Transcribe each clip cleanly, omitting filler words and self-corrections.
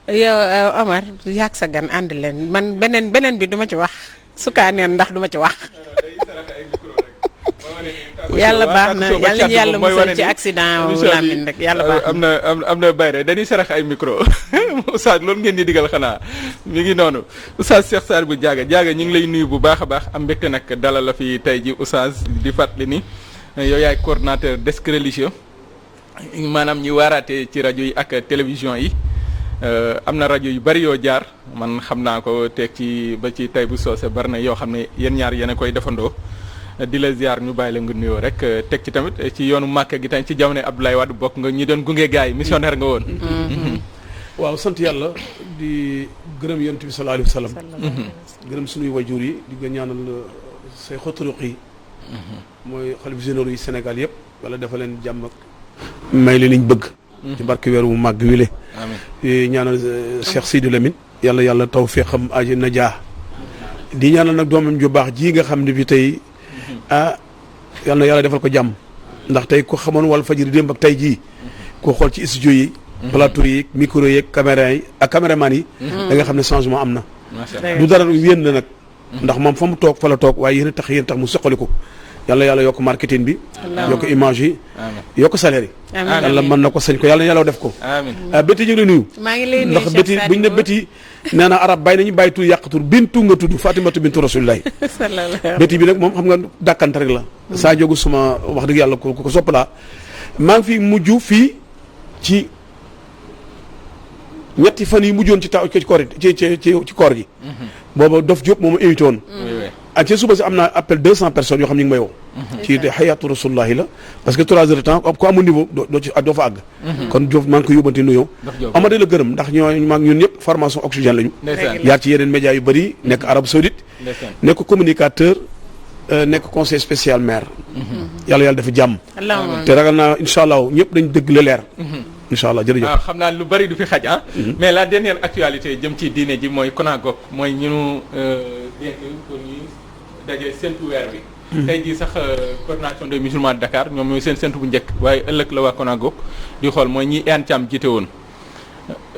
yow Omar yaag sa gan ànd leen man beneen bi duma ci wax sukaaneen ndax duma ci wax. yàlla baax na yàlla musal ci accident wu Lamine rek yàlla baax na am na bayre dañuy sarax ay micro oustaz loolu ngeen di digal xanaa mi ngi noonu oustaz Cheikh Sadibou Diaga ñu ngi lay nuyu bu baax a baax am mbégte nag dalal la fi tey ji oustaz di fàttali ni yow yaay coordinateur desk religieux maanaam ñi waaraate ci rajo yi ak télévision yi am na rajo yu bari yoo jaar man xam naa ko teg ci ba ci tay bu soose bari na yoo xam ne yéen ñaar yéen a koy defandoo di la ziar ñu bàyyi la nga nuyoo rek teg ci tamit ci yoonu Màkka gi tamit ci jamono Abdoulaye Wade bokk nga ñi doon gunge gars yi missionnaire nga woon. waaw sant yàlla di gërëm yonent bi sallallahu alayhi wa sallam. gërëm suñuy wajur yi di nga ñaanal say xoturuq yi. mooy xalifa généraux yi Sénégal yëpp wala dafa leen jàmm ak may leen liñ bëgg. ci barke weer wu màgg wi le. amiin ñaanal Cheikh Sidi Lamine. yàlla taw fee xam aji na jaa. di ñaanal nag doomam ju baax ji nga xam ne bi tey. yal na yàlla defal ko jàmm ndax tey ku xamoon wal fajiri démb ak tey jii ko xool ci studio yi plateau yi micro yi caméra yi ak caméraman yi da nga xam ne changement am na du dara yéen la nag ndax moom fa mu toog fa la toog waaye yéen tax mu soqali ko yàlla yokk marketing bi yokk image yi yokk salaire yi yàlla mën na ko sañ ko yàlla def ko bétti ñu ngi lay nuyu ndax bétti buñ ne bétti nee na arab bàyyi nañu bàyyi tur yàq tur bintu nga tudd Fatimatu bintu rasulillahi bétti bi nag moom xam nga dàkkante rek la saa jógu suma wax dëgg yàlla ko sopp laa maa ngi fi mujj fii ci ñetti fan yi mujjoon ci koor ci koor gi booba Dof Diop moo ma invité woon ak ci suba si am naa appel 200 personnes yoo xam ñu ngi may woo ci xayaatu rasulullahi la parce que 3 heures de temps ku amul niveau doo fa àgg kon Diop maa ngi ko yóbbante nuyoo amade la gërëm ndax ñun ñëpp formation oxygène lañu yaar ci yeneen médias yu bëri nekk Arabie Saoudite nekk communicateur nekk conseil spécial maire yàlla dafa jàmm te ragal naa incha allah ñëpp dañ dëgg la leer incha allah jërëjëf waaw xam naa lu bari du fi xaj mais la dernière actualité jëm ci diine ji mooy Konagok mooy ñu dénk pour ñu daje séntu weer bi tey jii sax coordination des musulmans de Dakar ñoom ñooy seen séntu bu njëkk waaye ëllëg la waa Konagok di xool mooy ñi Iyane Thiam jiite woon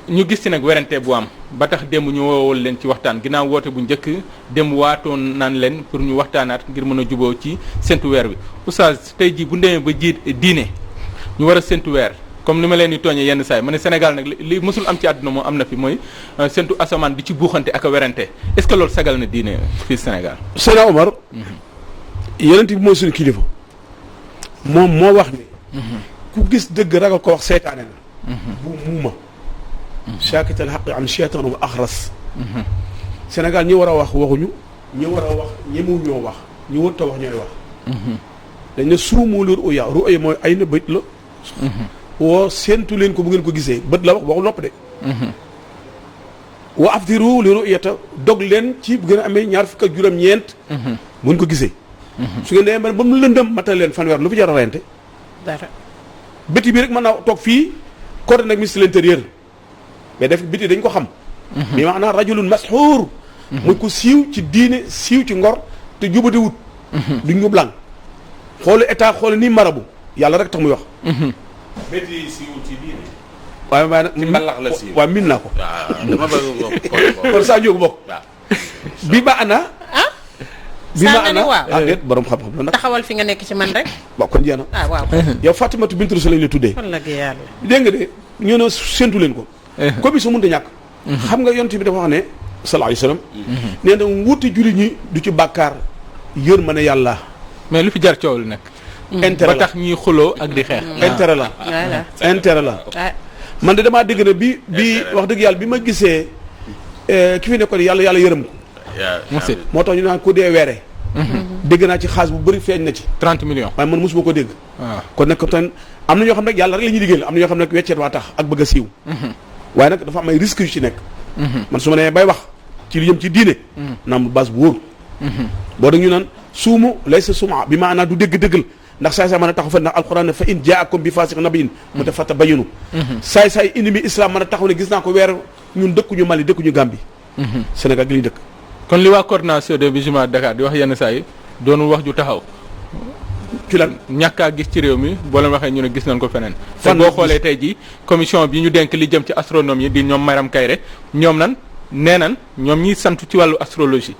ñu gis ci nag werante bu am ba tax démb ñu woowal leen ci waxtaan ginnaaw woote bu njëkk démb waatoon naan leen pour ñu waxtaanaat ngir mën a juboo ci séntu weer bi oustaz tey jii bu demee ba jiit diine ñu war a séntu weer comme ni ma leen di tooñee yenn saa yi ma ne Sénégal nag li mësul am ci àdduna moom am na fi mooy séntu asamaan di ci buuxante ak a werante est-ce que loolu sagal na diine fii Sénégal. Seydina Omar. yonent bi mooy suñu kilifa. moom moo wax ni. ku gis dëgg ragal ko wax seytaane na. bu muuma. shaakital xaqi an shaytaan wa axras. Sénégal ñi war a wax waxuñu. ñi war a wax ñemu ñoo wax ñi warut a wax ñooy wax. dañ ne suumu li ruya mooy ay na bët la. woo séentu leen ko bu ngeen ko gisee bët la wax waxul nopp de wa afdiru li ru'yata dog leen ci bu ngeen amee ñaar fukk ak juróom-ñeent bu ngeen ko gisee su ngeen demee ba mu lëndëm matal leen fanweer lu fi jar a reyante dara béti bi rek mën naa toog fii coordonné ak ministre de l'intérieur mais def béti dañ ko xam bi maanaam rajulun mashuur muy ko siiw ci diine siiw ci ngor te jubati wut du ñu blanc xoolu état xoolu nii marabu yàlla rek tax muy wax béti siiwul ci diine. waaye nag ci mbalax la siiw. waaw min naa ko. waaw dama bëgg bokk. kon saa njóogu bokk. bi ba ana. bi ma ana waaw déet borom xam-xam la nag. taxawal fi nga nekk ci man rek. waaw kon jeex na. waaw. yow Fatimatu bintu Rasul lañ la tuddee. wallaahi yàlla. dégg nga de ñu ne séntu leen ko. commission mënut a ñàkk. xam nga yonent bi dafa wax ne. sallallahu alayhi wa sallam. nee na wuti jullit ñi du ci bàkkaar yërmande yàlla. mais lu fi jar coow lu nekk. intérêt la ba tax ñuy xuloo ak di xeex. intérêt la intérêt la. man de damaa dégg ne bi wax dëgg yàlla bi ma gisee ki fi nekkoon yàlla yërëm ko. moo tax ñu naan ku dee weere. dégg naa ci xaas bu bëri feeñ na ci. 30 millions. waaye man mosuma ko dégg. waaw kon nag tan am na ñoo xam ne yàlla rek la ñuy liggéeyal am na ñoo xam ne wecceet waa tax ak bëgg a siiw. waaye nag dafa am ay risques yu ci nekk. man su ma nee bay wax ci li jëm ci diine. na am base bu wóor. boo dégg ñu naan suumu laysa suma bi maanaam du dégg-déggal ndax saay-saay mën a taxaw fa ndax alquran ne fa in jaakum bi faasiq nabiyin mu te fatta bayinu saay-saay ennemi islam mën a taxaw ne gis naa ko weer ñun dëkkuñu Mali dëkkuñu Gambie. Sénégal gi lañu dëkk. kon li waa coordination des musulmans de Dakar di wax yenn saa yi doonul wax ju taxaw. ci lan ñàkk a gis ci réew mi boo leen waxee ñu ne gis nañ ko feneen. te Fan boo la xoolee tey jii commission bi ñu dénk li jëm ci astronomie di ñoom Maram Kayre ñoom nan nee nan ñoom ñiy santu ci wàllu astrologie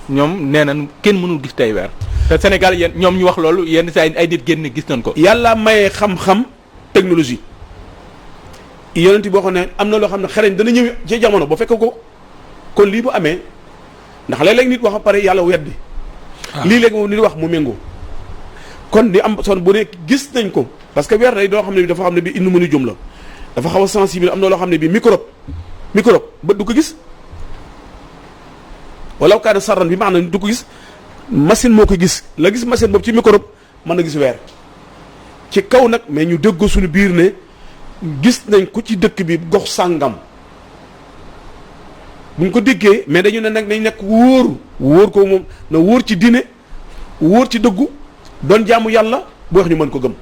ñoom nee nan kenn mënul gis tey weer te Sénégal yéen ñoom ñu wax loolu yenn saa yi ay nit génn gis nañ ko. yàlla mayee xam-xam technologie yonent boo xam ne am na loo xam ne xereñ dana ñëw ci jamono ba fekk ko kon lii bu amee ndax léeg-léeg nit wax ba pare yàlla weddi lii léegi moom nit wax mu méngoo kon di am son bu ne gis nañ ko parce que weer day doo xam ne bi dafa xam ne bi indi mënu jum la dafa xaw a sensible am na loo xam ne bi microbe bët du ko gis wala kaana sarran bi maanaam du ko gis machine moo ko gis la gis machine boobu ci microbe mën na gis weer ci kaw nag mais ñu déggoo suñu biir ne gis nañ ko ci dëkk bi gox sàngam bu ñu ko déggee mais dañu ne nag nañ nekk wóor ko moom na wóor ci diine wóor ci dëggu doon jaamu yàlla bu wax ñu mën ko gëm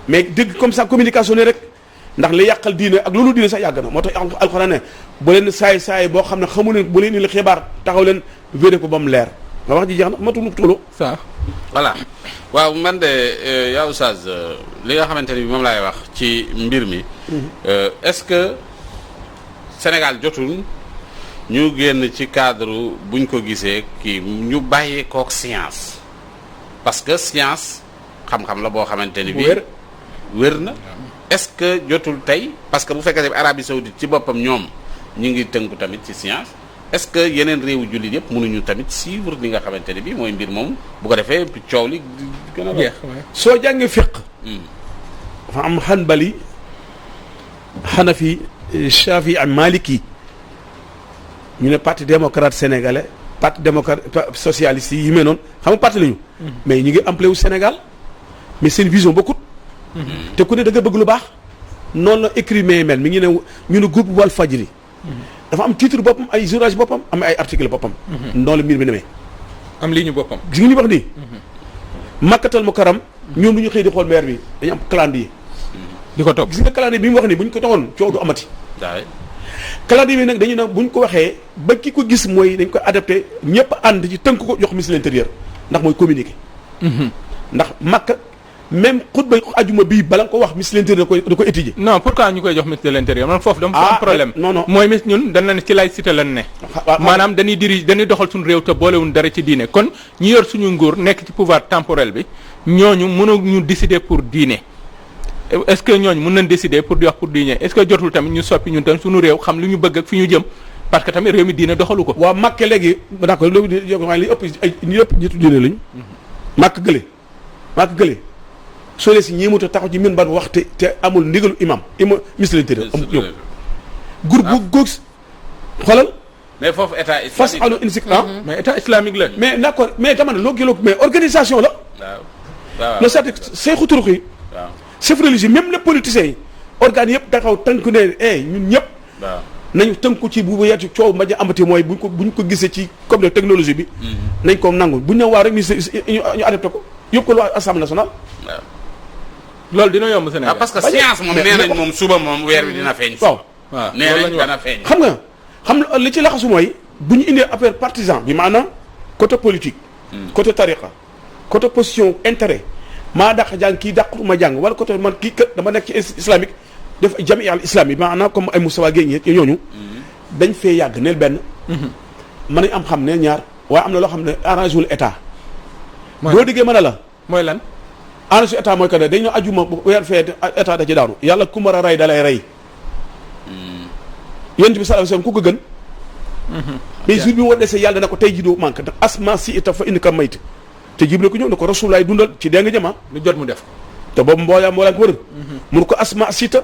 mais dégg comme ça communication ne rek ndax li yàqal diine ak loolu diine sax yàgg na moo tax alxuraan ne bu leen saay boo xam ne xamu leen bu leen ni la xibaar taxaw leen véré ko ba mu leer nga wax ji jeex na matul tolo ça voilà waaw man de yaa Oustaz li nga xamante ni moom laay wax ci mbir mi est-ce que Sénégal jotul ñu génn ci cadre buñ ko gisee kii ñu bàyyee kook science parce que science xam-xam la boo xamante ni bi wér na est-ce que jotul tey parce que bu fekkee ne Arabie Saoudite ci boppam ñoom ñu ngi tënku tamit ci science est-ce que yeneen réewu jullit yëpp mënuñu tamit suivre li nga xamante ne bi mooy mbir moom bu ko defee coow li gën a jeex soo jàngee fiq dafa am Hanbali Hanafi Shafi ak Maliki ñu ne parti démocrate sénégalais parti démocrate socialiste yi mel noonu xam nga parti lañu mais ñu ngi amplé wu Sénégal mais seen vision bokkut te ku ne da nga bëgg lu baax noonu la écrivain mel mi ngi ne ñu ne groupe Walfadjri dafa am titre boppam ay journal boppam am ay article boppam noonu la mbir mi demee am lii ñu boppam gis nga ñu wax nii Makkatal Mukarram ñoom du ñu xëy di xool maire bi dañu am calendrier di ko topp gis nga calendrier bi mu wax nii bu ñu ko taxoon coow du amati calendrier bi nag dañu ne bu ñu ko waxee ba ki ko gis mooy dañ ko adapté ñëpp ànd ci tënk ko jox ministre de l'intérieur ndax mooy communiqué ndax Makka même xutba ajuma bii bala nga ko wax ministre de l'intérieur da ko étudier non pourquoi ñu koy jox ministre de l'intérieur man foofu dama fa am problème non mooy mis ñun dañ ne ci laïcité lan ne maanaam dañuy dañuy doxal suñu réew te boolewuñ dara ci diine kon ñi yor suñu nguur nekk ci pouvoir temporel bi ñooñu mënuñu décider pour diine est-ce que ñooñu mën nañ décider pour di wax pour diine est-ce que jotul tamit ñu soppi ñun tamit suñu réew xam li ñu bëgg ak fi ñu jëm parce que tamit réew mi diine doxalu ko waaw Makka léegi d'accord loolu li ëpp ay ñi ëpp ñitu diine lañu Makka gële soo lee si ñeemut a taxaw ci min ban wax te amul ndigalu imam ministre de l'intérieur amul ñëw groupe bu góos xoolal mais foofu état fas alu insiqla mais état islamique la mais d'accord mais dama ne loo gëloo mais organisation la waaw le c'est seexu turux yi waaw chef religieux même les politiciens yi organes yëpp taxaw tënku ne ñun ñëpp waaw nañu tënku ci bu yeetu coow ma ja amati mooy buñ ko gisee ci comme de technologie bi nañ ko nangu buñ ne waa rek ñu adapté ko yóbbu ko loi assemblée nationale waaw loolu dina yomb Sénégal parce que science moom nee nañ moom suba moom weer bi dina feeñ waaw nee nañ dana feeñ xam nga li ci laxasu mooy bu ñu indee affaire partisan bi maanaam côté politique côté tariqa côté position intérêt maa dàq jàng kii dàquma jàng wala côté man kii kat dama nekk ci islamique def jami al islamique maanaam comme ay Moustapha Guèye ñooñu dañ fee yàgg neel benn mën nañ am xam ne ñaar waaye am na loo xam ne arrangé wul état boo déggee mën a la mooy lan arrangé état mooy que ne dañ ne ajuma weer fee état da ci daanu yàlla ku mar a rey da lay rey yonent bi sallallahu alayhi wasallam ku ko gën mais jour bi mu war desee yàlla dana ko tey ji doo manque ndax asma si ita fa indi ka mayt te jibril ko ñëw ne ko rasulaay dundal ci dee nga jëma lu jot mu def ko te boobu mbooyaa moo laan ko wër mun ko asma sita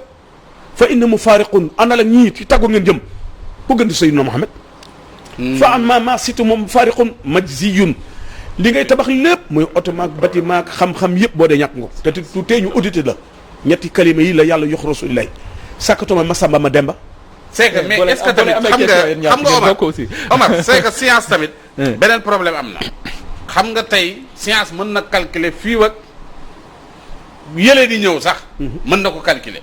fa inna mu faariqun àndal ak ñii ci tàggoor ngeen jëm ku gën di sayyidina Muhammad fa amma ma sita moom faariqun majziyun li ngay tabax lépp muy automaque bâtiment xam-xam yëpp boo dee ñàkk nga te tu tee ñu audité la ñetti kalima yi la yàlla yox rasulillahi sàkkatuma Masamba ma Demba c'est que mais est-ce que tamit xam nga Omar c'est que science tamit beneen problème am na xam nga tey science mën na calculer fii ak yële di ñëw sax mën na ko calculer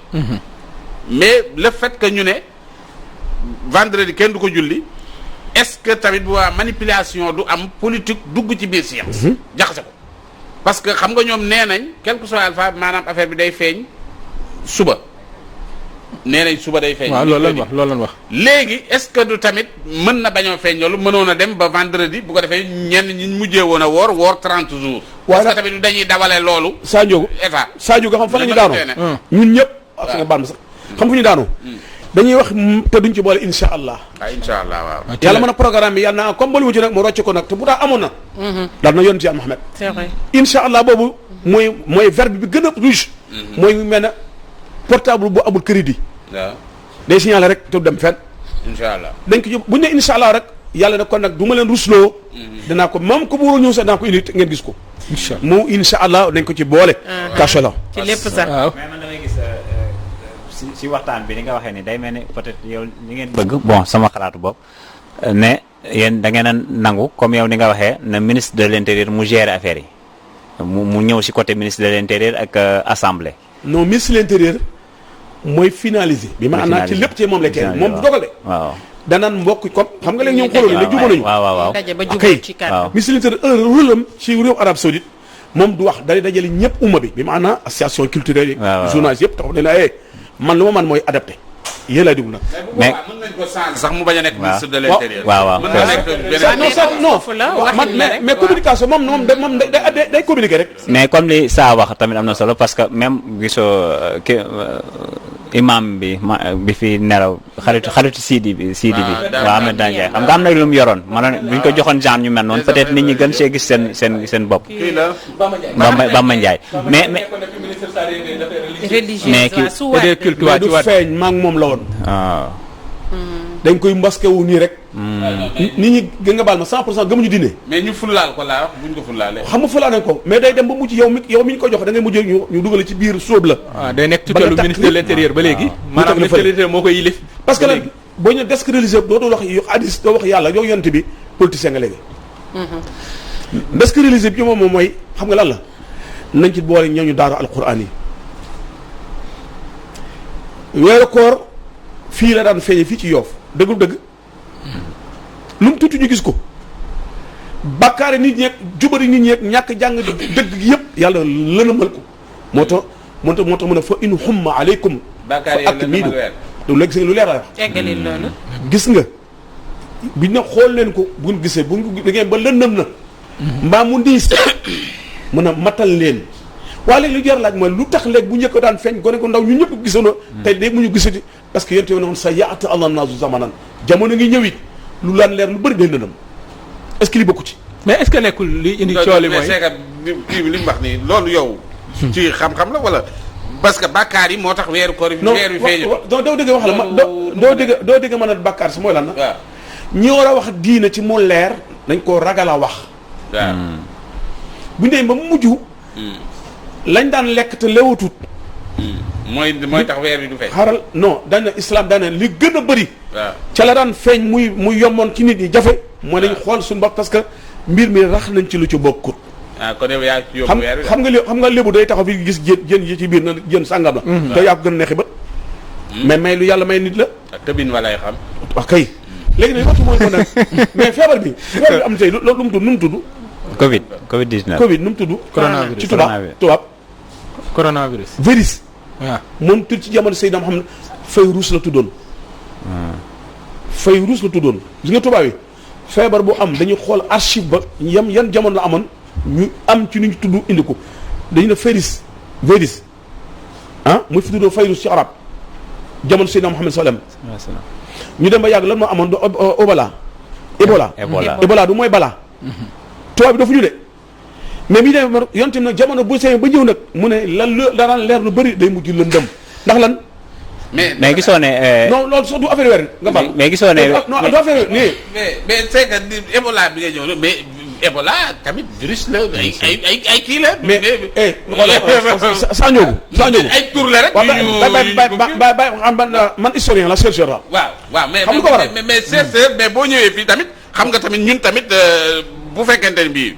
mais le fait que ñu ne vendredi kenn du ko julli est-ce que tamit bu waa manipulation du am politique dugg ci biir science jaxase ko parce que xam nga ñoom nee nañ quel que soit alpha maanaam affaire bi day feeñ suba nee nañ suba day feeñ. waaw loolu lañ wax. léegi est-ce que du tamit mën na bañoo feeñ loolu mënoon a dem ba vendredi bu ko defee ñenn ñi mujjee woon a woor 30 jours. waaye est-ce que tamit du dañuy dawale loolu. Sadio état Sadio nga xam fan la ñu daanoo ñun ñëpp. ak nga baal ma sax xam fu ñu daanoo. dañuy wax te duñ ci boole insha allah. incha allah waaw. yàlla mën a programme bi yàlla naa comme boole wu ci nag mu rocc ko nag te bu daa amoon na. daal na yonent yàlla Muhammad. c'est vrai. insha allah boobu mooy verbe bi gën a riche. mooy mel ne portable bu amul crédit. waaw day signalé rek te du dem fenn. incha allah dañ ko jëm bu ñu nee insha allah rek yàlla ne kon nag du ma leen rusloo. danaa ko même ku bu ñëw sax danaa ko indi ngeen gis ko. incha allah mu insha allah dañ ko ci boole. caché la. ci lépp sax. waaw. mais man damay gis si waxtaan bi ni nga waxee ni day mel ni peut-être yow li ngeen bëgg bon sama xalaatu bopp ne yéen da ngeen a nangu comme yow ni nga waxee ne ministre de l'intérieur mu gérer affaire yi mu ñëw si côté ministre de l'intérieur ak assemblée. non ministre de l'intérieur mooy finaliser. bi maanaam ci lépp ci moom la kenn moom du dogal de. waaw danaan mbokk comme xam nga léegi ñoom xooloo la jubóo nañu. waaw daje ba jubóo ci kàddu. ministre de l'intérieur rôle am ci réew Arabie Saoudite moom du wax day dajale ñëpp umma bi maanaam association culturelle yi. journaliste yëpp taxaw ne la man lu ma man mooy adapté yéen lay dugg nag. mais mën nañ ko changer sax mu bañ a nekk ministre de l'intérieur. waaw mën na nekk mais communication moom day communiquer rek. mais comme li saa wax tamit am na solo parce que même gisoo imam bi bi fi nelaw xaritu Sidi bi waaw Ahmed Ndiaye xam nga am na lu mu yoroon maanaam bu ñu ko joxoon genre ñu mel noonu peut-être nit ñi gën see gis seen bopp. kii la Bamba Ndiaye mais mais du feeñ maa ngi moom la woon. waaw. dañ koy mbaskewu nii rek. nit ñi gën nga baal ma 100% gëmuñu dine. mais ñu fullaal ko laa wax buñ ko fullaalee. xam nga fulaa nañ ko mais day dem ba mujj yow mi ñu ko jox da ngay mujj ñu dugale ci biir sóob la. waaw day nekk tutelu ministre de l'intérieur ba léegi. maanaam ministre de l'intérieur moo koy yilif. parce que nag boo ñu desk religieux doo wax hadis doo wax yàlla yow yonent bi politicien nga léegi. desk religieux bi moom mooy xam nga lan la nañ ci boole ñooñu daaru alquran yi. weeru koor fii la daan feeñe fii ci yoof dëggul dëgg lu mu tuuti ñu gis ko bàkkaare nit ñeeg jubari nit ñeeg ñàkk jàng dëgg yëpp yàlla lënamal ko moo tax mën a fa in humma aleykum fa ak miidu du léegi si lu leer la wax eggali loolu. gis nga biñ na xool leen ko buñ gisee buñ ko ngeen ba lëndëm na mbaa mu ndiis mën a matal leen waaye léegi lu jar laaj mooy lu tax léegi bu njëkk daan feeñ gone ko ndaw ñu ñëpp gisoon tey léegi mu ñu gisati parce que yéen tamit noonu sa yaata allah naasu zamanan jamono ngi ñëwit lu laan leer lu bëri day lëndëm est-ce que li bokku ci. mais est-ce que nekkul li indi cooli mooy kii bi li mu wax nii loolu yow. ci xam-xam la wala parce que bàkkaar yi moo tax weeru koor yi. weer wi feeñu non doo dégg wax la ma doo dégg mën a bàkkaar si mooy lan la. waaw ñi war a wax diina ci mu leer dañ koo ragal a wax. waaw. bu ñu demee ba mu mujj. lañ daan lekk te lewatut. mooy tax weer wi du feeñ. xaaral non dañ ne islam daan ne li gën a bëri. waaw ca la daan feeñ muy yomboon ci nit ñi jafe. mooy nañ xool suñu bopp parce que mbir mi rax nañ ci lu ci bokkut. ah kon yow yaa ci yóbbu weer wi. xam nga lébu day taxaw fi gis jën yi ci biir na jën sàngam la. te yaa ko gën a neexi bët. mais may lu yàlla may nit la. ak tëbin walay xam. wax kay léegi nag waxtu mooy ko nag mais feebar bi am tey loolu lu mu tudd nu mu tudd. Covid 19. Covid nu mu tudd. coronavirus ci tubaab. coronavirus. virus. waaw moom tur ci jamono Seydina Muhammad Fayrus la tuddoon. Fayrus la tuddoon gis nga tubaab yi feebar bu am dañuy xool archive ba yan jamono la amoon ñu am ci nu ñu tudd indi ko dañu ne virus muy fi tuddoo Fayrus ci arab jamono Seydina Muhammad sallam ñu dem ba yàgg lan moo amoon do Ebola du mooy balaa. tubaab bi dafa ñu de mais bi dem yonte nag jamono bu seen ba ñëw nag mu ne lan daraan leer lu bëri day mujj lëndëm ndax lan. mais gisoo ne. non loolu sax du affaire weer nga baal. mais gisoo ne non du affaire nii. mais c'est que Ebola bi nga ñëw mais Ebola tamit virus la ay kii la. mais saa ñëw ay tur la rek. man historien la chercheur la. waaw mais xam nga ko waral mais chercheur mais boo ñëwee fii tamit xam nga tamit ñun tamit bu fekkente ne bii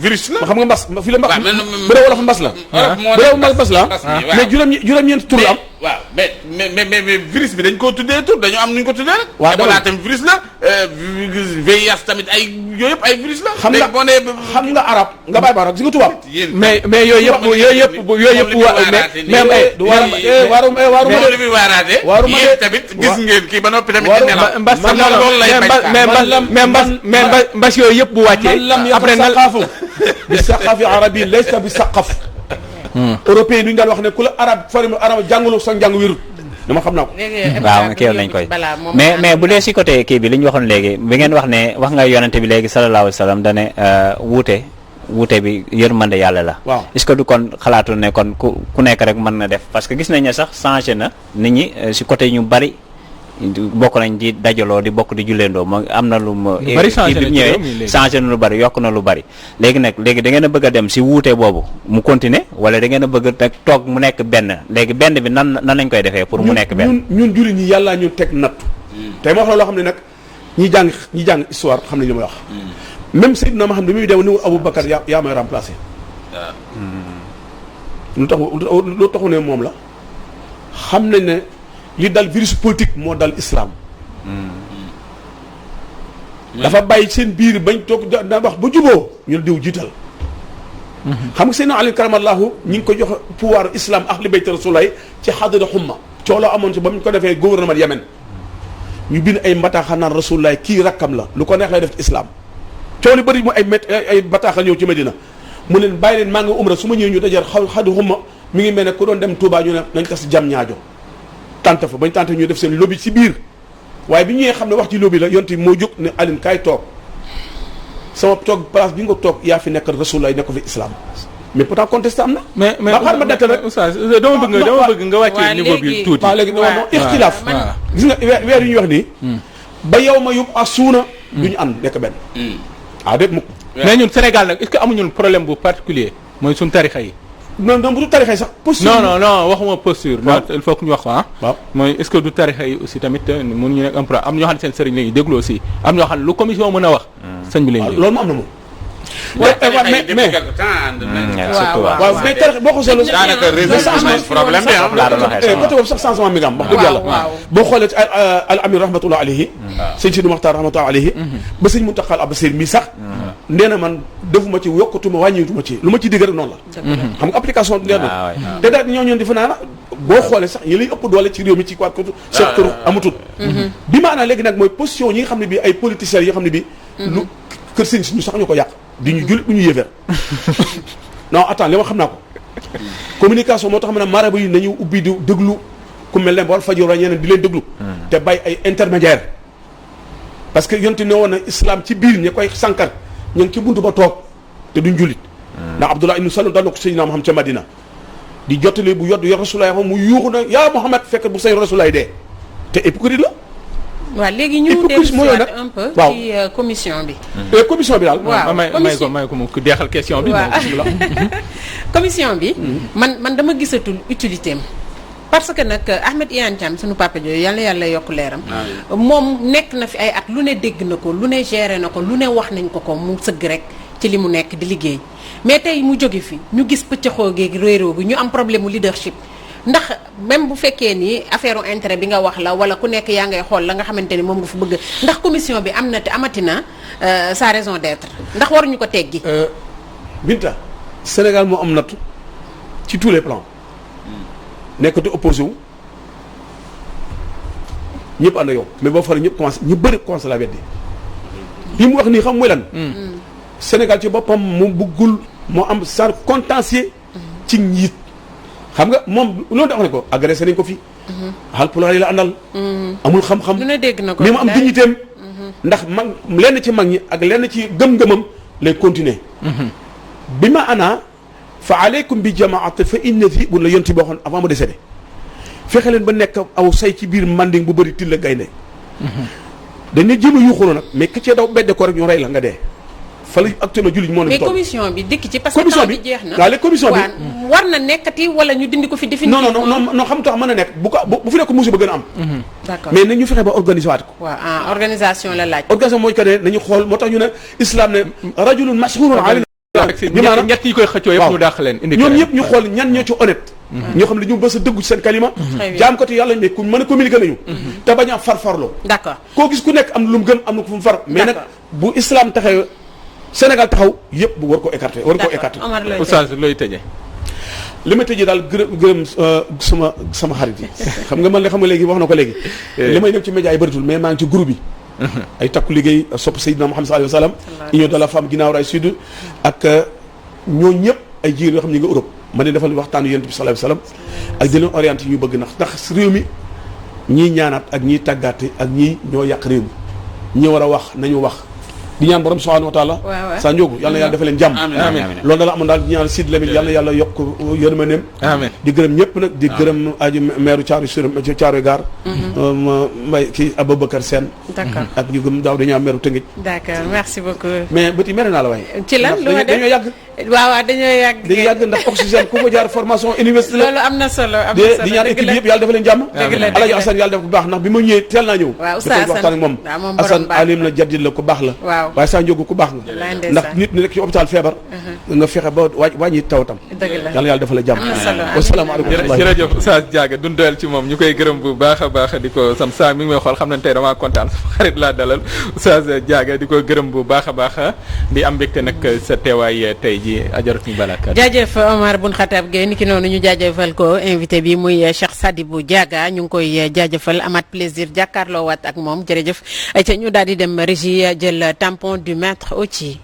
virus la. xam nga mbas fii la mbas. waaw bu dee wolof mbas la. bu dee mbas la mais juróom-ñeent tur la am. waaw mais virus bi dañ koo tuddee tur dañoo am nu ñu ko tuddee rek. waaw Ebola tamit virus la. VIH tamit ay yooyu yëpp ay virus la. xam nga boo nee xam nga arab nga bàyyi ba arab si nga tubaab. mais yooyu yëpp moom li muy waaraate. waaruma yéen tamit gis ngeen kii ba noppi tamit di nelaw. mbas loolu lay bañ mais mbas yooyu yëpp bu wàccee. après na saqaafu bi saqaafi arabi laysa bi saqaf. européen yi ñu daan wax ne ku la arab formé arab jàngalu sa njàng wérul dama xam naa ko. waaw kii nañ koy mais bu dee si côté kii bi li ñu waxoon léegi bi ngeen wax ne wax nga yonente bi léegi sallallahu alayhi wa sallam dane wuute bi yërmande yàlla la. waaw est-ce que du kon xalaatu ne kon ku nekk rek mën na def parce que gis nañ ne sax changé na nit ñi si côté ñu bari bokk nañ di dajaloo di bokk di julleendoo moo am na lu ma. ñëwee changé na lu bari yokk na lu bari. léegi da ngeen a bëgg a dem si wuute boobu mu continuer wala da ngeen a bëgg a toog mu nekk benn léegi benn bi nan lañ koy defee pour mu nekk benn. ñun jullit ñi yàllaa ñu teg nattu. tey ma wax la loo xam ne nag ñi jàng histoire xam nañ li may wax. même Seydina Muhammad bi muy dem ni Abu Bakar yaa may remplacé. lu taxu ne moom la xam nañ ne li dal virus politique moo dal islam. dafa bàyyi seen biir bañ toog da wax ba juboo ñu diw jiital. xam nga Seydina Ali karamallahu ñi ngi ko jox pouvoir islam ahli bayt rasulullah ci xadra xumma cooloo amoon si ba mu ko defee gouvernement Yemen ñu bind ay bataaxal naan rasulullah kii rakkam la lu ko neex lay def ci islam coow li bëri mu ay bataaxal ñëw ci Medina mu leen bàyyi leen maa ngi umra su ma ñëwee ñu dajar xadra xumma mi ngi mel ne ku doon dem Touba ñu ne nañ tas jam ñaajo tante fa bañ tante ñu def seen lobby ci biir waaye bi ñëwee xam ne wax ci lobby la yonti moo jóg ne Aline kaay toog sama toog place bi nga toog yaa fi nekk rasulullah nekk fi islam mais pourtant contesté am na. mais xaar ma dette rek oustaz dama bëgg nga wàccee niveau bi tuuti. waaw léegi non ixtilaaf gis nga weer yu ñuy wax nii. ba yow ma yóbbu asuuna. du ñu ànd nekk benn. déet mukk. mais ñun Sénégal nag est-ce que amuñu problème bu particulier mooy suñu tarixa yi. non bu du tarixa yi sax. posture non waxuma posture. waaw il faut que ñu wax ko waaw mooy est-ce que du tarixa yi aussi tamit mënuñu nekk un problème am ñoo xam ne seen sëriñ la ñuy déglu aussi am ñoo xam ne lu commission mën a wax. sëñ bi la ñuy loolu mu am na moom. waaw mais tarix boo ko seetloo. daanaka résoudre problème bi côté boobu sax changement mi nga am wax dëgg yàlla. boo xoolee ci al amir rahmatullah alayhi. sëñ Sidi Mokhtar rahmatullah alayhi. ba sëñ Muntaxa Abasir mi sax. nee na man defuma ci yokkatuma wàññiwutuma ci lu ma ci digg rek noonu la. xam nga application leer na. te daal ñoo ñoon di fa naan boo xoolee sax yi lay ëpp doole ci réew mi ci quoi secteur amatul. bi maanaam léegi nag mooy position yi nga xam ne bii ay politiciens yi nga xam ne bii. lu kër sëñ si ñu sax ñu ko yàq. di ñu jullit du ñu yéefeer non attends li ma xam naa ko communication moo tax ma ne marabu yi nañu ubbi di déglu ku mel ne Walf Fadjri wala ñeneen di leen déglu te bàyyi ay intermédiaire parce que yonte ne woon na islam ci biir ñi koy sànkar ñu ngi ci buntu ba toog te duñ jullit ndax Abdullah ibn Salul daan na ko Seydina Muhammad ca Madina di jottali bu yor Rasulullah mu yuuxu na yaa Muhammad fekk bu say Rasulullah dee te hypocrite la. waaw léegi ñu dellu si waat un peu ci commission bi. commission bi daal. waaw may ko mu deexal question bi. waaw commission bi. man dama gisatul utilité am parce que nag Ahmed Iyane Thiam sunu papa jooju yàlla yokk leeram. moom nekk na fi ay at lu ne dégg na ko lu ne géré na ko lu ne wax nañ ko mu sëgg rek ci li mu nekk di liggéey mais tey mu jóge fi ñu gis pëccëxoo geeg réeróo bi ñu am problème mu leadership. ndax même bu fekkee ni affaire intérêt bi nga wax la wala ku nekk yaa ngay xool la nga xamante ni moom nga fa bëgg ndax commission bi am na te amatina sa raison d'être ndax waruñu ko teggi. Binta Sénégal moo am nattu ci tous les plans nekk te opposé wu ñëpp ànd yow mais boo faree ñëpp commencé ñu bëri commencé la weddi li mu wax nii xam mooy lan. Sénégal ci boppam mu bëggul moo am sa contentieux ci njiit. xam nga moom loolu da wax ne ko agressé nañ ko fi. Haalpulaar yi la àndal. amul xam-xam lu ne dégg na ko mais mu am dignitéem ndax mag lenn ci mag ñi ak lenn ci gëm-gëmam lay continuer. bi ma ana fa aleykum bi jamaat fa inna zibun la yonti boo xoon avant ma décédé fexe leen ba nekk aw say ci biir manding bu bëri til la gaynde dañ ne jéem a yuuxuloo nag mais ki cee daw bedde ko rek ñu rey la nga dee. fa la actuellement jullit moo mais commission bi dikk ci parce que temps bi jeex na. waaw léegi commission bi war na nekkati wala ñu dindi ko fi définitivement. non xam tax mën a nekk bu fi nekk musiba gën a am. d'accord mais nañu fexe ba organiser waat ko. waaw organisation la laaj. organisation mooy que ne nañu xool moo tax ñu ne islam ne rajulun mashhurun bi maanaam ñett yi koy xëccoo yëpp ñu dàq leen indi ñoom ñëpp ñu xool ñan ñoo ci honnête ñoo xam ne dañu bës a dëggu ci seen kalima jaam ko te yàlla mais ku mën a communiquer nañu te bañ a farfarloo d'accord koo gis ku nekk am na lu mu gën am na ko fu mu far mais nag bu islam taxaw Sénégal taxaw yëpp bu war ko écarter Oustaz looy tëjee li ma tëjee daal gërëm sama xarit yi xam nga man la xam nga léegi wax na ko léegi li may dem ci média yi bëritul mais maa ngi ci groupe yi ay takku liggéey sopp Seydina Muhammad sallallahu alayhi wa sallam union de la femme ginnaaw raay sud ak ñoo ñëpp ay jigéen yoo xam ne ñu nga Europe ma ne defal waxtaanu yonent bi sallallahu alayhi wa sallam ak di leen orienté ñu bëgg ndax réew mi ñii ñaanaat ak ñii tàggaate ak ñii ñoo yàq réew mi ñi war a wax nañu wax di ñaan borom subhanahu wa taala saa njóogu yàlla na yàlla defal leen jàmm loolu dala amoon daal di ñaan Sidy Lamine yàlla na yàlla yokk yërmandeem di gërëm ñëpp nag di gërëm aju maire Thiaroye Gare mbay kii Aboubacar Sène ak ñu gëm daaw dañu am maire Tëngéej d'accord merci beaucoup mais bëti mere naa la waaye ci lan lu ma def dañoo yàgg dañoo yàgg ndax oxygène ku ko jaar formation université la loolu am na solo di ñaan équipe yëpp yàlla defal leen jàmm Alaaji Assane yàlla def bu baax ndax bi ma ñëwee teel naa ñëw dafay waxtaan ak moom Assane alim la jadid la ku baax la waaye saa njógu ku baax nga ndax nit ñi rek ci hôpital feebar nga fexe ba wàññi tawatam yàlla defal la jàmm wasalaamaaleykum jërëjëf Oustaz Diaga duñ doyal ci moom ñu koy gërëm bu baax a baax di ko sam saa mi ngi may xool xam nañ tey damaa kontaan sama xarit laa dalal Oustaz Diaga di ko gërëm bu baax a baax di am mbégte nag sa teewaay tey ji ajaratu ñu balaka jaajëf Omar Bun Khatab Gueye ni ki noonu ñu jaajëfal ko invité bi muy Cheikh Sadibou Diaga ñu ngi koy jaajëfal amaat plaisir jàkkaarloo waat ak moom jërëjëf ca ñu daal di dem régie jël tampon du maître Othie